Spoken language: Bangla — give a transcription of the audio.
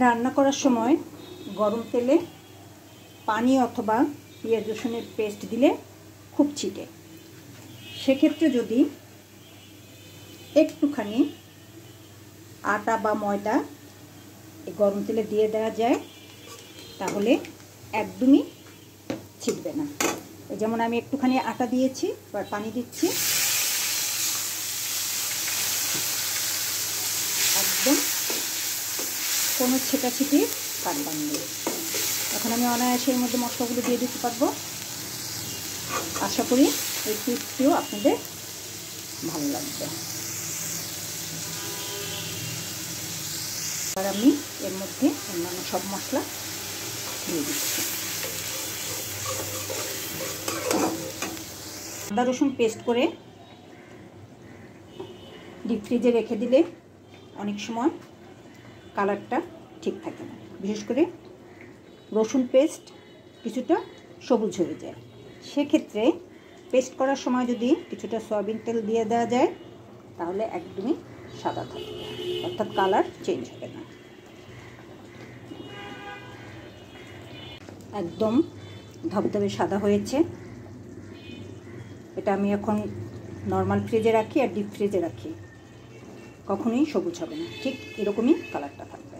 রান্না করার সময় গরম তেলে পানি অথবা পেঁয়াজ রসুনের পেস্ট দিলে খুব ছিটে। সেক্ষেত্রে যদি একটুখানি আটা বা ময়দা এই গরম তেলে দিয়ে দেওয়া যায় তাহলে একদমই ছিটবে না। যেমন আমি একটুখানি আটা দিয়েছি, এবার পানি দিচ্ছি, একদম কোনো ছেটাছিটি কাটবার নেই। এখন আমি অনায়াসে এর মধ্যে মশলাগুলো দিয়ে দিতে পারবো। আশা করি এই টিপসটিও আপনাদের ভালো লাগবে। আর আমি এর মধ্যে অন্যান্য সব মশলা দিয়ে দিচ্ছি। আদা রসুন পেস্ট করে ডিপ ফ্রিজে রেখে দিলে অনেক সময় কালারটা ঠিক থাকে না, বিশেষ করে রসুন পেস্ট কিছুটা সবুজ হয়ে যায়। সেক্ষেত্রে পেস্ট করার সময় যদি কিছুটা সয়াবিন তেল দিয়ে দেওয়া যায় তাহলে একদমই সাদা থাকবে, অর্থাৎ কালার চেঞ্জ হবে না। একদম ধবধবে সাদা হয়েছে। এটা আমি এখন নর্মাল ফ্রিজে রাখি আর ডিপ ফ্রিজে রাখি, কখনোই সবুজ হবে না, ঠিক এরকমই কালারটা থাকবে।